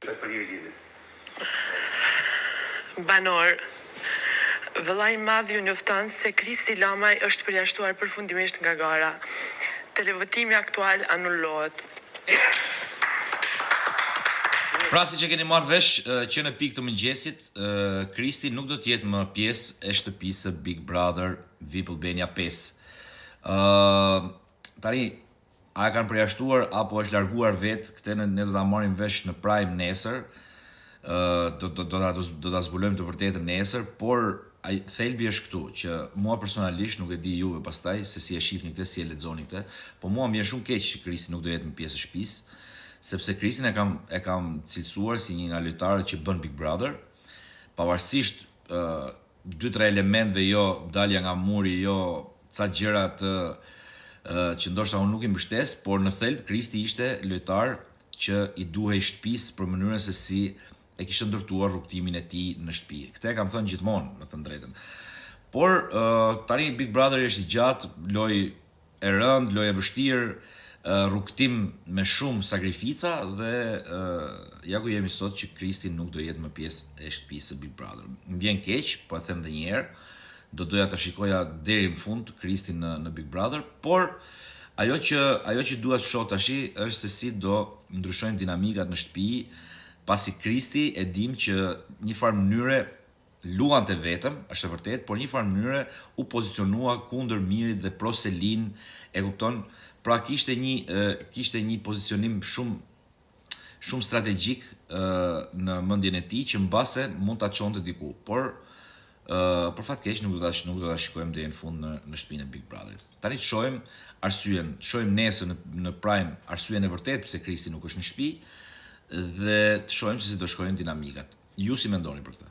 Sa për një lidhje. Banor, vëllai i madh ju njofton se Kristi Lamaj është përjashtuar përfundimisht nga gara. Televotimi aktual anullohet. Pra si që keni marrë vesh që në pikë të mëngjesit, Kristi nuk do t'jetë më pjesë e shtëpisë Big Brother VIP Albania 5. Tani, a e kanë përjashtuar apo është larguar vetë, këte ne do t'a marrim vesh në Prime nesër, do t'a zbulojmë të vërtetën nesër, por thelbi është këtu, që mua personalisht nuk e di juve pastaj se si e shifni këtë, si e lexoni këtë, po mua më vjen shumë keq që Kristi nuk do jetë në pjesë e shtëpisë, sepse Kristin e kam cilësuar si një nga lojtarët që bën Big Brother, pavarësisht 2-3 elementve, jo dalja nga muri, jo ca gjëra që ndoshta unë nuk i mbështes, por në thelb Kristi ishte lojtar që i duhej shtëpisë për mënyrën se si e kishte ndërtuar rrugtimin e tij në shtëpi. Këtë e kam thënë gjithmonë, me thënë drejtën. Por tani Big Brother është i gjatë, lojë e rëndë, lojë e vështirë, rrugtim me shumë sakrifica dhe ja ku jemi sot që Kristi nuk do jetë më pjesë e shtëpisë së Big Brother. Më vjen keq, po e them edhe një herë, do doja ta shikoja deri në fund Kristin në Big Brother, por ajo që dua të shoh tash është se si do ndryshojnë dinamikat në shtëpi, pasi Kristi e dim që një farë mënyre luante vetëm, është e vërtet, por një farë mënyre u pozicionua kundër Mirit dhe pro Selin, e kupton? Pra kishte një pozicionim shumë strategjik në mendjen e tij që mbase mund ta çonte diku, por për fat keq nuk do ta shikojmë deri në fund në shtëpinë e Big Brotherit. Tani të shohim arsyen, shohim nesër në Prime arsyen e vërtet pse Kristi nuk është në shtëpi dhe të shohim se si do shkojnë dinamikat. Ju si mendoni për këtë?